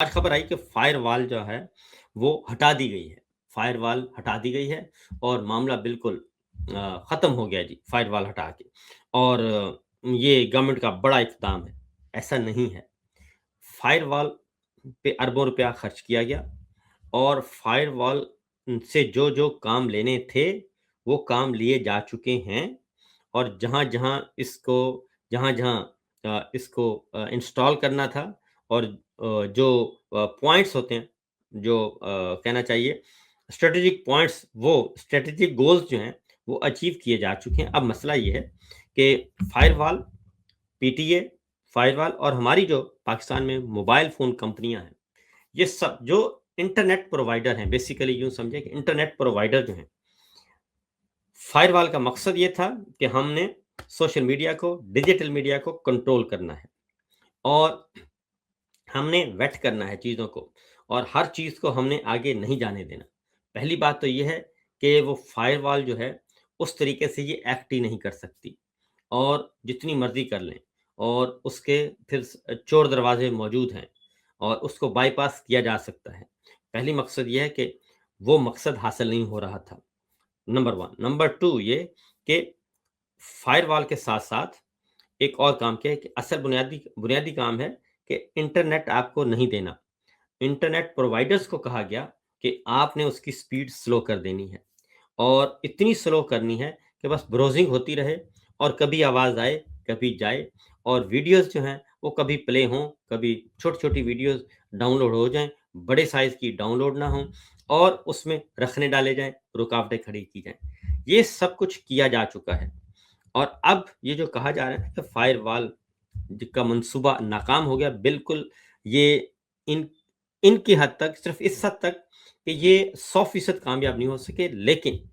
आज खबर आई कि फायरवॉल जो है वो हटा दी गई है। फायरवॉल हटा दी गई है और मामला बिल्कुल ख़त्म हो गया जी, फायरवॉल हटा के। और ये गवर्नमेंट का बड़ा इक़दाम है। ऐसा नहीं है। फायरवॉल पे अरबों रुपया खर्च किया गया और फायरवॉल से जो-जो काम लेने थे, वो काम लिए जा चुके हैं और जहाँ-जहाँ इसको इंस्टॉल करना था और जो पॉइंट्स होते हैं, जो कहना चाहिए स्ट्रैटेजिक पॉइंट्स, वो स्ट्रैटेजिक गोल्स जो हैं, वो अचीव किए जा चुके हैं। अब मसला ये है कि फायरवॉल, पीटीए, फायरवॉल और हमारी जो पाकिस्तान में मोबाइल फ़ोन कंपनियाँ हैं, ये सब जो इंटरनेट प्रोवाइडर हैं, बेसिकली यूँ समझें कि इंटरनेट प्रोवाइडर जो हैं, फायरवॉल का मकसद ये था कि हमने सोशल मीडिया को, डिजिटल मीडिया को कंट्रोल करना है और हमने वेट करना है चीज़ों को और हर चीज़ को हमने आगे नहीं जाने देना। पहली बात तो ये है कि वो फायरवॉल जो है, उस तरीके से ये एक्ट ही नहीं कर सकती और जितनी मर्ज़ी कर लें और उसके फिर चोर दरवाज़े मौजूद हैं और उसको बायपास किया जा सकता है। पहली मकसद ये है कि वो मकसद हासिल नहीं हो रहा था, नंबर 1। नंबर 2 ये कि फायरवॉल के साथ-साथ एक और काम किया है कि असल बुनियादी बुनियादी काम है कि इंटरनेट आपको नहीं देना। इंटरनेट प्रोवाइडर्स को कहा गया कि आपने उसकी स्पीड स्लो कर देनी है और इतनी स्लो करनी है कि बस ब्राउज़िंग होती रहे और कभी आवाज़ आए, कभी जाए और वीडियोज़ जो हैं, वो कभी प्ले हों, कभी छोटी-छोटी वीडियोज़ डाउनलोड हो जाएँ, बड़े साइज़ की डाउनलोड ना हों और उसमें रखने डाले जाएँ, रुकावटें खड़ी की जाएँ। ये सब कुछ किया जा चुका है और अब ये जो कहा जा रहा है कि फायरवॉल का मंसूबा नाकाम हो गया, बिल्कुल ये इन इनकी हद तक, सिर्फ़ इस हद तक कि ये 100% कामयाब नहीं हो सके, लेकिन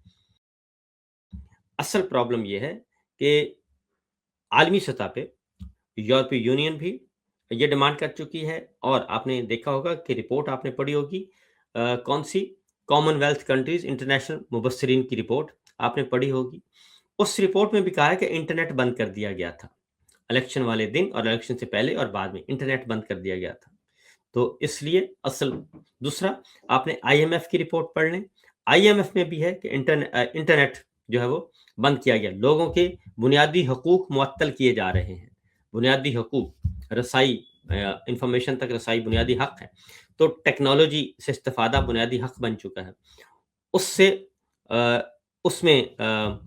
असल प्रॉब्लम ये है कि आलमी सतह पे यूरोपीय यूनियन भी ये डिमांड कर चुकी है और आपने देखा होगा कि रिपोर्ट आपने पढ़ी होगी कौन-सी कॉमनवेल्थ कंट्रीज़ इंटरनेशनल मुबस्सिरीन की रिपोर्ट आपने पढ़ी होगी। उस रिपोर्ट में भी कहा है कि इंटरनेट बंद कर दिया गया था। इलेक्शन वाले दिन और इलेक्शन से पहले और बाद में इंटरनेट बंद कर दिया गया था। तो इसलिए असल दूसरा आपने आईएमएफ की रिपोर्ट पढ़ लें। आईएमएफ में भी है कि इंटरनेट जो है वो बंद किया गया। लोगों के बुनियादी हकूक मुअत्तल किए जा रहे हैं। बुनियादी हकूक, रसाई इन्फॉर्मेशन तक रसाई बुनियादी हक है। तो टेक्नोलॉजी से इस्तिफ़ादा बुनियादी हक बन चुका है। उससे अ, उसमें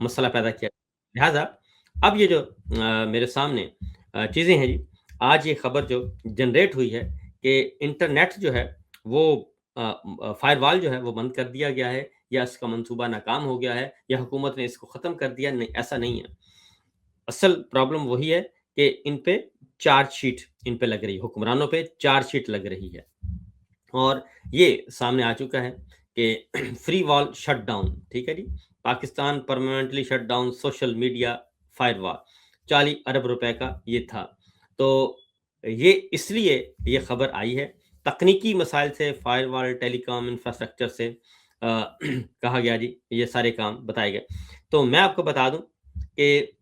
मसला पैदा किया। लिहाज़ा अब ये जो मेरे सामने चीज़ें हैं जी, आज ये खबर जो जनरेट हुई है कि इंटरनेट जो है वो फायरवॉल जो है वो बंद कर दिया गया है या इसका मंसूबा नाकाम हो गया है या हुकूमत ने इसको ख़त्म कर दिया, नहीं, ऐसा नहीं है। असल प्रॉब्लम वही है कि इन पे चार्ज शीट इन पे लग रही है, हुक्मरानों पे चार्ज शीट लग रही है और ये सामने आ चुका है कि फ्री वॉल शटडाउन, ठीक है जी? Pakistan permanently shut down social media firewall, 40 अरब रुपए का ये था। तो ये इसलिए ये खबर आई है, तकनीकी मसाइल से फायरवॉल, टेलीकॉम इंफ्रास्ट्रक्चर से कहा गया जी, ये सारे काम बताए गए। तो मैं आपको बता दूँ कि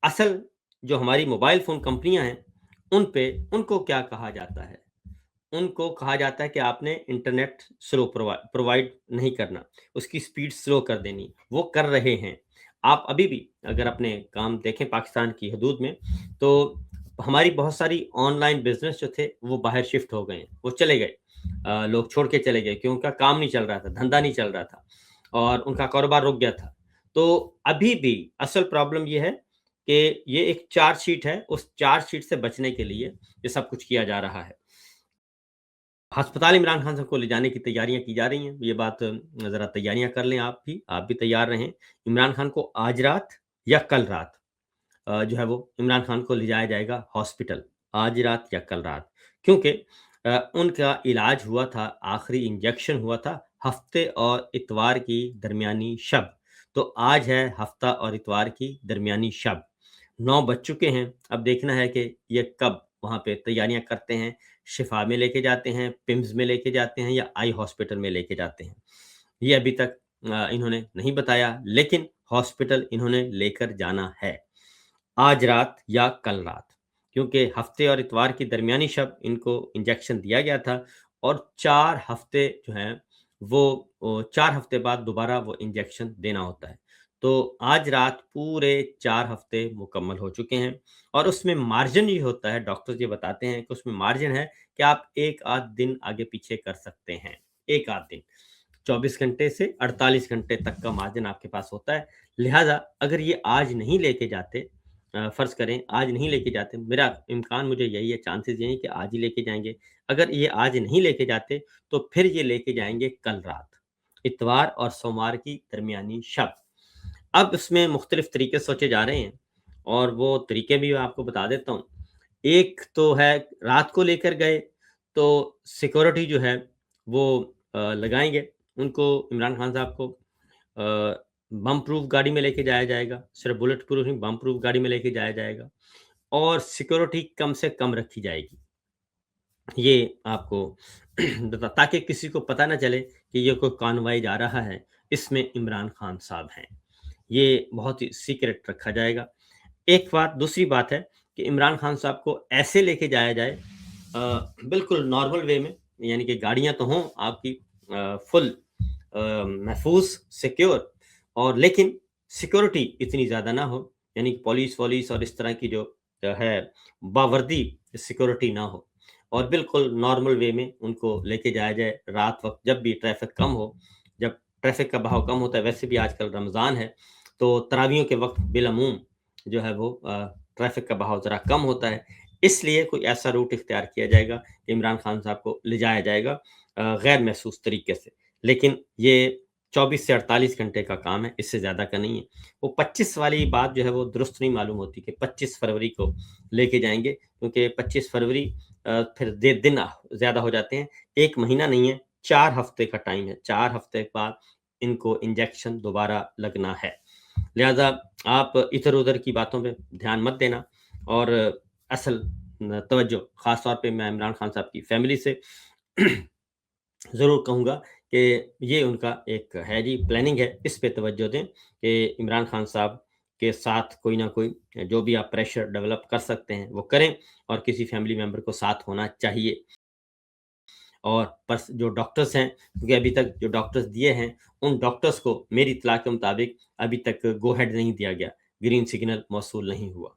असल जो हमारी मोबाइल फ़ोन कंपनियाँ हैं, उनको क्या कहा जाता है? उनको कहा जाता है कि आपने इंटरनेट स्लो प्रोवाइड नहीं करना, उसकी स्पीड स्लो कर देनी, वो कर रहे हैं। आप अभी भी अगर अपने काम देखें पाकिस्तान की हदूद में, तो हमारी बहुत सारी ऑनलाइन बिज़नेस जो थे, वो बाहर शिफ्ट हो गए हैं, वो चले गए। लोग छोड़ के चले गए क्योंकि उनका काम नहीं चल रहा था, धंधा नहीं चल रहा था और उनका कारोबार रुक गया था। तो अभी भी असल प्रॉब्लम ये है कि ये एक चार्ज शीट है, उस चार्ज शीट से बचने के लिए ये सब कुछ किया जा रहा है। अस्पताल इमरान खान साहब को ले जाने की तैयारियाँ की जा रही हैं। ये बात ज़रा तैयारियाँ कर लें आप भी तैयार रहें। इमरान खान को आज रात या कल रात जो है वो इमरान खान को ले जाया जाएगा हॉस्पिटल, आज रात या कल रात। क्योंकि उनका इलाज हुआ था, आखिरी इंजेक्शन हुआ था हफ्ते और इतवार की दरमियानी शब। तो आज है हफ्ता और इतवार की दरमियानी शब। 9 बज चुके हैं, अब देखना है कि ये कब वहाँ पे तैयारियाँ करते हैं, शिफा में लेके जाते हैं, पिम्स में लेके जाते हैं या आई हॉस्पिटल में लेके जाते हैं। ये अभी तक इन्होंने नहीं बताया, लेकिन हॉस्पिटल इन्होंने लेकर जाना है, आज रात या कल रात। क्योंकि हफ्ते और इतवार की दरमियानी शब इनको इंजेक्शन दिया गया था और 4 हफ्ते जो हैं वो 4 हफ्ते बाद दोबारा वो इंजेक्शन देना होता है। तो आज रात पूरे 4 हफ्ते मुकम्मल हो चुके हैं और उसमें मार्जिन ये होता है, डॉक्टर्स ये बताते हैं कि उसमें मार्जिन है कि आप 1 आध दिन आगे-पीछे कर सकते हैं, 1 आध दिन। 24 घंटे से 48 घंटे तक का मार्जिन आपके पास होता है। लिहाज़ा अगर ये आज नहीं लेके जाते, फ़र्ज़ करें आज नहीं लेके जाते, मेरा इम्कान मुझे यही है, चांसेस यही है कि आज ही लेके जाएँगे। अगर ये आज नहीं लेके जाते, तो फिर ये लेके जाएँगे कल रात, इतवार और सोमवार की दरमियानी शब। अब इसमें मुख्तलिफ़ तरीके सोचे जा रहे हैं और वो तरीके भी मैं आपको बता देता हूँ। एक तो है रात को लेकर गए, तो सिक्योरिटी जो है वो लगाएँगे। उनको इमरान खान साहब को बम प्रूफ गाड़ी में लेके जाया जाएगा, सिर्फ़ बुलेट प्रूफ नहीं बम प्रूफ गाड़ी में लेके जाया जाएगा और सिक्योरिटी कम से कम रखी जाएगी। ये आपको ताकि किसी को पता ना चले कि ये कोई कॉन्वॉय जा रहा है, इसमें इमरान खान साहब हैं। ये बहुत ही सीक्रेट रखा जाएगा। एक बात दूसरी बात है कि इमरान खान साहब को ऐसे लेके जाया जाए बिल्कुल नॉर्मल वे में, यानी कि गाड़ियाँ तो हों आपकी फुल महफूज़, सिक्योर और लेकिन सिक्योरिटी इतनी ज़्यादा ना हो, यानी कि पुलिस-वुलिस और इस तरह की जो है बावर्दी सिक्योरिटी ना हो और बिल्कुल नॉर्मल वे में उनको लेके जाया जाए रात वक़्त जब भी ट्रैफ़िक कम हो। जब ट्रैफ़िक का बहाव कम होता है, वैसे भी आजकल रमज़ान है, तो तरावियों के वक़्त बिलअमूम जो है वो ट्रैफ़िक का बहाव ज़रा कम होता है। इसलिए कोई ऐसा रूट इख्तियार किया जाएगा कि इमरान खान साहब को ले जाया जाएगा गैर महसूस तरीके से। लेकिन ये 24 से 48 घंटे का काम है, इससे ज़्यादा का नहीं है। वो 25 वाली बात जो है वो दुरुस्त नहीं मालूम होती कि 25 फरवरी को लेके जाएँगे क्योंकि 25 फरवरी फिर दे दिन ज़्यादा हो जाते हैं। 1 महीना नहीं है, 4 हफ्ते का टाइम है। 4 हफ्ते के बाद इनको इंजेक्शन दोबारा लगना है। लिहाज़ा आप इधर-उधर की बातों पे ध्यान मत देना और असल तवज्जो ख़ास तौर पे मैं इमरान खान साहब की फैमिली से ज़रूर कहूँगा कि ये उनका एक है जी प्लानिंग है, इस पे तवज्जो दें कि इमरान खान साहब के साथ कोई ना कोई जो भी आप प्रेशर डेवलप कर सकते हैं, वो करें और किसी फैमिली मेंबर को साथ होना चाहिए। और पर्स जो डॉक्टर्स हैं, क्योंकि अभी तक जो डॉक्टर्स दिए हैं, उन डॉक्टर्स को मेरी इत्तला के मुताबिक अभी तक गो अहेड नहीं दिया गया, ग्रीन सिग्नल मौसूल नहीं हुआ।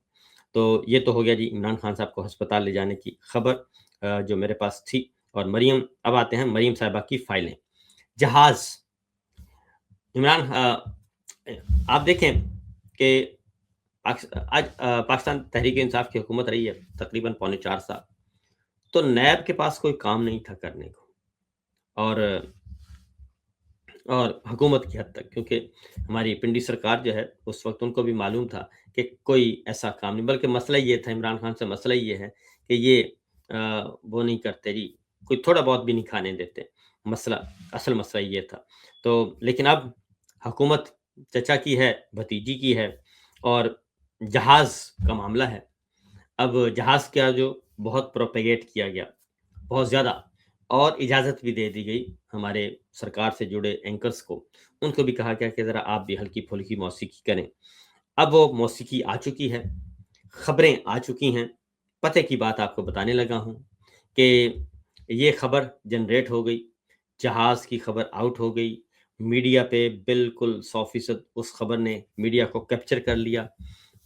तो ये तो हो गया जी इमरान खान साहब को अस्पताल ले जाने की खबर जो मेरे पास थी और मरियम अब आते हैं मरियम साहिबा की फाइलें। जहाज़ इमरान आप देखें कि आज पाकिस्तान तहरीक-ए-इंसाफ की हुकूमत रही है तकरीबन पौने 4 साल, तो नैब के पास कोई काम नहीं था करने को और हुकूमत की हद तक क्योंकि हमारी पिंडी सरकार जो है, उस वक़्त उनको भी मालूम था कि कोई ऐसा काम नहीं बल्कि मसला ये था इमरान खान से मसला ये है कि ये वो नहीं करते जी, कोई थोड़ा बहुत भी नहीं खाने देते। मसला असल मसला ये था। तो लेकिन अब हुकूमत चचा की है, भतीजी की है और जहाज़ का मामला है। अब जहाज़ का जो बहुत प्रोपेगेट किया गया, बहुत ज़्यादा और इजाज़त भी दे दी गई हमारे सरकार से जुड़े एंकर्स को। उनको भी कहा गया कि ज़रा आप भी हल्की-फुल्की मौसीकी करें। अब वो मौसीकी आ चुकी है, खबरें आ चुकी हैं। पते की बात आपको बताने लगा हूँ कि ये खबर जनरेट हो गई, जहाज़ की खबर आउट हो गई, मीडिया पे बिल्कुल 100% उस खबर ने मीडिया को कैप्चर कर लिया,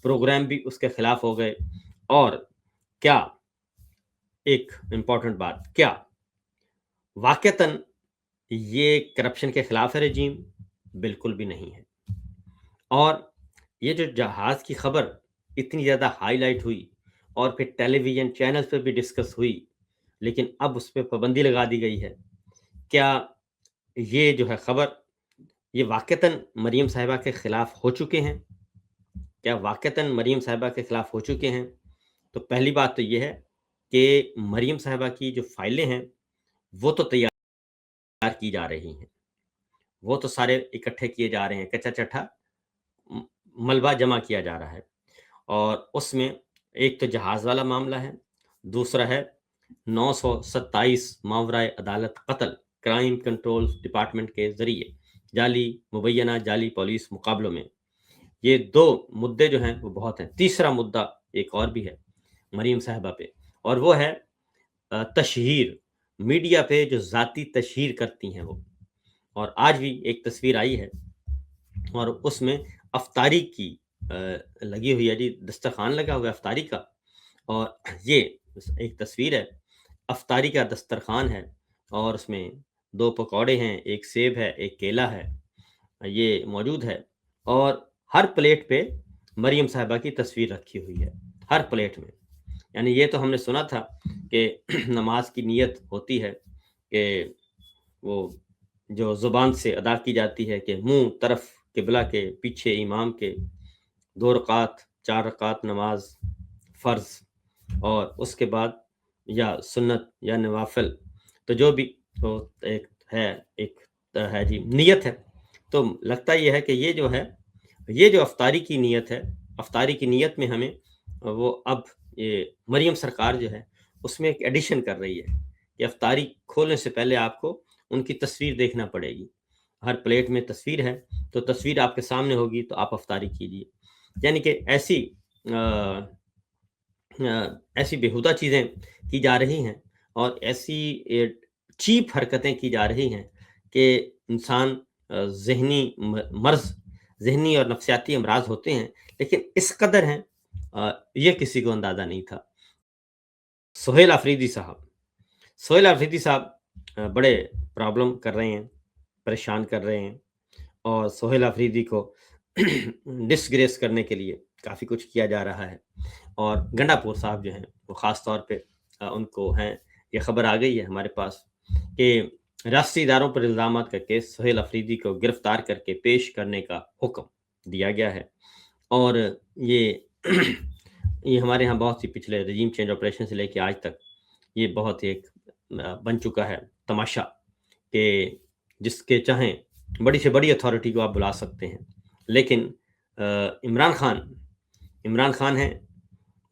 प्रोग्राम भी उसके खिलाफ हो गए और क्या एक इम्पोर्टेंट बात, क्या वाक़तन ये करप्शन के खिलाफ है रजीम? बिल्कुल भी नहीं है। और ये जो जहाज़ की खबर इतनी ज़्यादा हाइलाइट हुई और फिर टेलीविज़न चैनल्स पे भी डिस्कस हुई, लेकिन अब उस पे पाबंदी लगा दी गई है। क्या ये जो है खबर, ये वाक़तन मरियम साहिबा के खिलाफ हो चुके हैं? क्या वाक़तन मरियम साहिबा के खिलाफ हो चुके हैं? तो पहली बात तो ये है कि मरियम साहिबा की जो फाइलें हैं, वो तो तैयार की जा रही हैं। वो तो सारे इकट्ठे किए जा रहे हैं, कच्चा-चिट्ठा म मलबा जमा किया जा रहा है और उसमें एक तो जहाज़ वाला मामला है, दूसरा है 927 मावराए अदालत कत्ल, क्राइम कंट्रोल डिपार्टमेंट के ज़रिए जाली मुबैना जाली पुलिस मुकाबलों में। ये 2 मुद्दे जो हैं वो बहुत हैं। तीसरा मुद्दा एक और भी है, مریم صاحبہ پہ، اور وہ ہے تشہیر، میڈیا پہ جو ذاتی تشہیر کرتی ہیں وہ. اور آج بھی ایک تصویر آئی ہے اور اس میں افطاری کی لگی ہوئی ہے جی، دسترخوان لگا ہوا ہے افطاری کا، اور یہ ایک تصویر ہے، افطاری کا دسترخوان ہے اور اس میں 2 پکوڑے ہیں، ایک سیب ہے، ایک کیلا ہے، یہ موجود ہے. اور ہر پلیٹ پہ مریم صاحبہ کی تصویر رکھی ہوئی ہے، ہر پلیٹ میں. یعنی یہ تو ہم نے سنا تھا کہ نماز کی نیت ہوتی ہے کہ وہ جو زبان سے ادا کی جاتی ہے کہ منہ طرف قبلہ کے پیچھے امام کے 2 رکعت 4 رکعت نماز فرض، اور اس کے بعد یا سنت یا نوافل، تو جو بھی تو ایک ہے جی نیت ہے. تو لگتا یہ ہے کہ یہ جو افطاری کی نیت ہے، افطاری کی نیت میں ہمیں وہ اب یہ مریم سرکار جو ہے اس میں ایک ایڈیشن کر رہی ہے کہ افطاری کھولنے سے پہلے آپ کو ان کی تصویر دیکھنا پڑے گی. ہر پلیٹ میں تصویر ہے، تو تصویر آپ کے سامنے ہوگی تو آپ افطاری کیجیے. یعنی کہ ایسی بیہودہ چیزیں کی جا رہی ہیں اور ایسی چیپ حرکتیں کی جا رہی ہیں کہ انسان ذہنی مرض، ذہنی اور نفسیاتی امراض ہوتے ہیں، لیکن اس قدر ہیں یہ کسی کو اندازہ نہیں تھا. سہیل آفریدی صاحب بڑے پرابلم کر رہے ہیں، پریشان کر رہے ہیں، اور سہیل آفریدی کو ڈسگریس کرنے کے لیے کافی کچھ کیا جا رہا ہے. اور گنڈا پور صاحب جو ہیں وہ خاص طور پہ ان کو ہیں، یہ خبر آ گئی ہے ہمارے پاس کہ ریاستی اداروں پر الزامات کا کیس سہیل آفریدی کو گرفتار کر کے پیش کرنے کا حکم دیا گیا ہے. اور یہ ہمارے ہاں بہت سی پچھلے رجیم چینج آپریشن سے لے کے آج تک یہ بہت ایک بن چکا ہے تماشا کہ جس کے چاہیں بڑی سے بڑی اتھارٹی کو آپ بلا سکتے ہیں، لیکن عمران خان ہیں،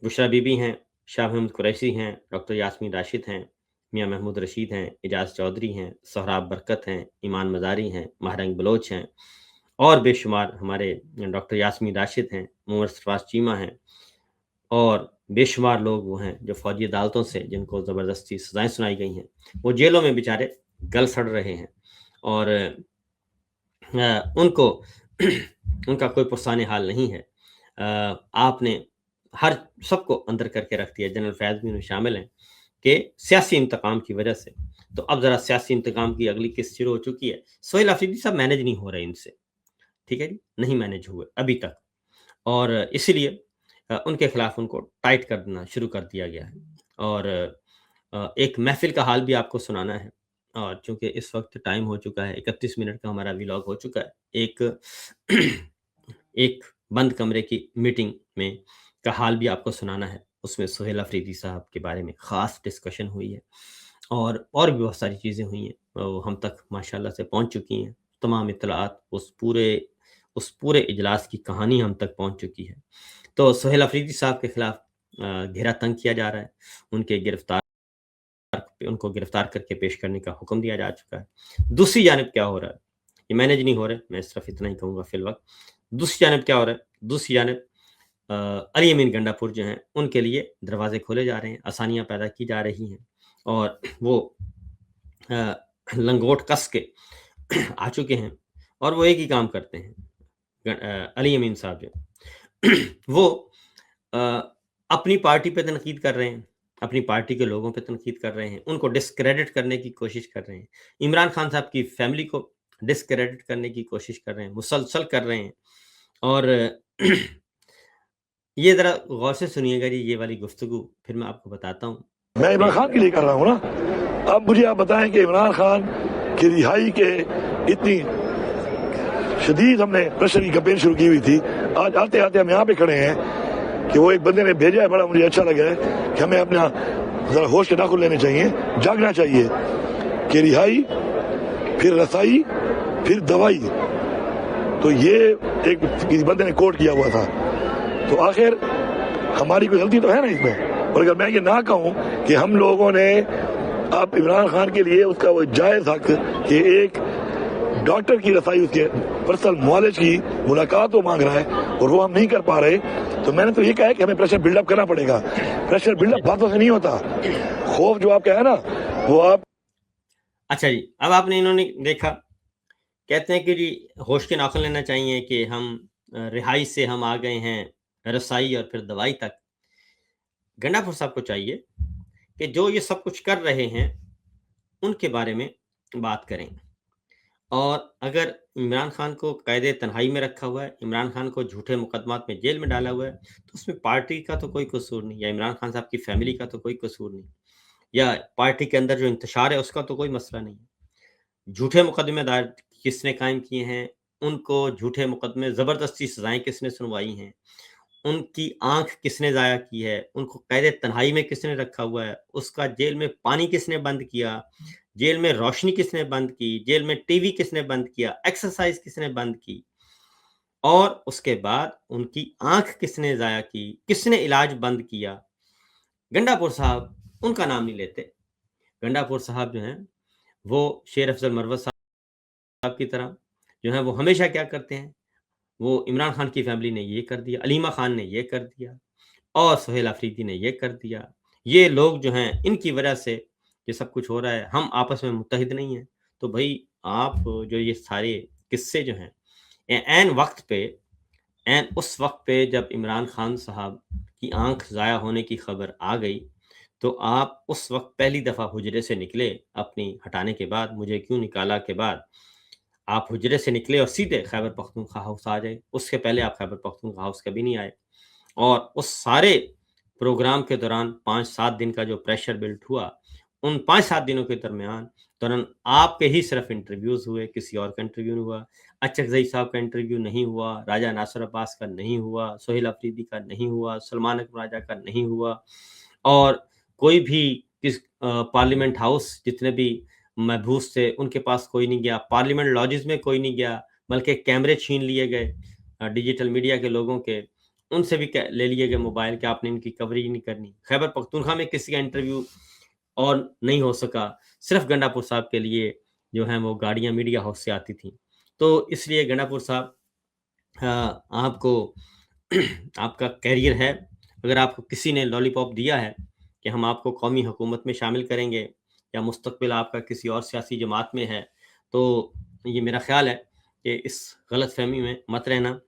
بشرا بی بی ہیں، شاہ محمود قریشی ہیں، ڈاکٹر یاسمین راشد ہیں، میاں محمود رشید ہیں، اعجاز چودھری ہیں، سہراب برکت ہیں، ایمان مزاری ہیں، ماہرنگ بلوچ ہیں، اور بے شمار ہمارے ڈاکٹر یاسمین راشد ہیں، محمد سرفراز چیمہ ہیں، اور بے شمار لوگ وہ ہیں جو فوجی عدالتوں سے جن کو زبردستی سزائیں سنائی گئی ہیں، وہ جیلوں میں بیچارے گل سڑ رہے ہیں، اور ان کا کوئی پرسان حال نہیں ہے. آپ نے سب کو اندر کر کے رکھ دیا، جنرل فیض بھی ان شامل ہیں، کہ سیاسی انتقام کی وجہ سے. تو اب ذرا سیاسی انتقام کی اگلی قسط شروع ہو چکی ہے. سہیل آفریدی صاحب مینج نہیں ہو رہے ان سے، ٹھیک ہے جی، نہیں مینج ہوئے ابھی تک، اور اسی لیے ان کے خلاف ان کو ٹائٹ کرنا شروع کر دیا گیا ہے. اور ایک محفل کا حال بھی آپ کو سنانا ہے، اور چونکہ اس وقت ٹائم ہو چکا ہے، 31 منٹ کا ہمارا ویلاگ ہو چکا ہے. ایک بند کمرے کی میٹنگ میں کا حال بھی آپ کو سنانا ہے. اس میں سہیل آفریدی صاحب کے بارے میں خاص ڈسکشن ہوئی ہے، اور بھی بہت ساری چیزیں ہوئی ہیں، وہ ہم تک ماشاءاللہ سے پہنچ چکی ہیں. تمام اطلاعات اس پورے اجلاس کی کہانی ہم تک پہنچ چکی ہے. تو سہیل آفریدی صاحب کے خلاف گھیرا تنگ کیا جا رہا ہے، ان کو گرفتار کر کے پیش کرنے کا حکم دیا جا چکا ہے. دوسری جانب کیا ہو رہا ہے، یہ مینج نہیں ہو رہا ہے، میں صرف اتنا ہی کہوں گا فی الوقت. دوسری جانب کیا ہو رہا ہے، دوسری جانب علی امین گنڈا پور جو ہیں ان کے لیے دروازے کھولے جا رہے ہیں، آسانیاں پیدا کی جا رہی ہیں، اور وہ لنگوٹ کس کے آ چکے ہیں، اور وہ ایک ہی کام کرتے ہیں. علی امین صاحب جو وہ اپنی پارٹی پہ تنقید کر رہے ہیں، اپنی پارٹی کے لوگوں پہ تنقید کر رہے ہیں، ان کو ڈسکریڈٹ کرنے کی کوشش کر رہے ہیں، عمران خان صاحب کی فیملی کو ڈسکریڈٹ کرنے کی کوشش کر رہے ہیں، مسلسل کر رہے ہیں. اور یہ ذرا غور سے سنیے گا جی یہ والی گفتگو، پھر میں آپ کو بتاتا ہوں. میں عمران خان کے لیے کر رہا ہوں نا. اب مجھے آپ بتائیں کہ عمران خان کی رہائی کے اتنی شدید ہم نے پریشر کی کمپین شروع کی ہوئی تھی. آج آتے آتے ہم یہاں پہ کھڑے ہیں کہ وہ ایک بندے نے بھیجا ہے، بڑا مجھے اچھا لگا ہے کہ ہمیں اپنا ذرا ہوش کے ناخن لینے چاہیے، جاگنا چاہیے کہ رہائی، پھر رسائی، پھر دوائی. تو یہ ایک کسی بندے نے کوٹ کیا ہوا تھا. تو آخر ہماری کوئی غلطی تو ہے نا اس میں. اور اگر میں یہ نہ کہوں کہ ہم لوگوں نے اب عمران خان کے لیے اس کا وہ جائز حق کہ ایک डॉक्टर की रसाई उसके पर्सनल मुआलिज की मुलाकात वो मांग रहा है और वो हम नहीं कर पा रहे, तो मैंने तो ये कहा है कि हमें प्रेशर बिल्डअप करना पड़ेगा। प्रेशर बिल्डअप बातों से नहीं होता, खौफ जो आपका है ना वो आप। अच्छा जी, अब आपने इन्होंने देखा, कहते हैं कि जी होश के नाखून लेना चाहिए कि हम रिहाई से हम आ गए हैं रसाई और फिर दवाई तक। गंडापुर साहब को चाहिए कि जो ये सब कुछ कर रहे हैं, उनके बारे में बात करें। और अगर इमरान खान को कैद तन्हाई में रखा हुआ है, इमरान खान को झूठे मुकदमात में जेल में डाला हुआ है, तो उसमें पार्टी का तो कोई कसूर नहीं, या इमरान खान साहब की फैमिली का तो कोई कसूर नहीं, या पार्टी के अंदर जो इंतशार है उसका तो कोई मसला नहीं है। झूठे मुकदमे दायर किसने कायम किए हैं, उनको झूठे मुकदमे ज़बरदस्ती सज़ाएँ किसने सुनवाई हैं, उनकी आँख किसने ज़ाया की है, उनको कैद तन्हाई में किसने रखा हुआ है, उसका जेल में पानी किसने बंद किया, जेल में रोशनी किसने बंद की, जेल में टीवी किसने बंद किया, एक्सरसाइज़ किसने बंद की, और उसके बाद उनकी आँख किसने ज़ाया की, किसने इलाज बंद किया। गंडापुर साहब उनका नाम नहीं लेते। गंडापुर साहब जो हैं, वो शेर अफ़ज़ल मरवत साहब की तरह जो है वो हमेशा क्या करते हैं, वो इमरान खान की फैमिली ने ये कर दिया, अलीमा खान ने ये कर दिया और सोहेल अफरीदी ने ये कर दिया। ये लोग जो हैं इनकी वजह से ये सब कुछ हो रहा है, हम आपस में मुत्तहिद नहीं हैं। तो भई आप जो ये सारे किस्से जो हैं ऐन वक़्त पे, ऐन उस वक़्त पे जब इमरान खान साहब की आँख ज़ाया होने की खबर आ गई, तो आप उस वक़्त पहली दफ़ा हुजरे से निकले, अपनी हटाने के बाद, मुझे क्यों निकाला के बाद आप हुजरे से निकले और सीधे खैबर पख्तूनख्वा हाउस आ गए। उसके पहले आप खैबर पख्तूनख्वा हाउस कभी नहीं आए। और उस सारे प्रोग्राम के दौरान 5-7 दिन का जो प्रेशर बिल्ड हुआ, उन 5-7 दिनों के दौरान आपके ही सिर्फ़ इंटरव्यूज़ हुए, किसी और का इंटरव्यू नहीं हुआ। अचकज़ई साहब का इंटरव्यू नहीं हुआ, राजा नासिर अब्बास का नहीं हुआ, सोहेल अफरीदी का नहीं हुआ, सलमान अकबर राजा का नहीं हुआ, और कोई भी पार्लियामेंट हाउस जितने भी महबूस थे, उनके पास कोई नहीं गया। पार्लियामेंट लॉजेस में कोई नहीं गया, बल्कि कैमरे छीन लिए गए डिजिटल मीडिया के लोगों के। उनसे भी ले लिए गए मोबाइल कि आपने इनकी कवरेज नहीं करनी। खैबर पख्तूनख्वा में किसी का इंटरव्यू और नहीं हो सका, सिर्फ़ गंडापुर साहब के लिए जो हैं वो गाड़ियाँ मीडिया हाउस से आती थीं। तो इसलिए गंडापुर साहब आपको आपका करियर है, अगर आपको किसी ने लॉलीपॉप दिया है कि हम आपको कौमी हुकूमत में शामिल करेंगे या मुस्तक़बिल आपका किसी और सियासी जमात में है, तो ये मेरा ख़्याल है कि इस गलतफ़हमी में मत रहना।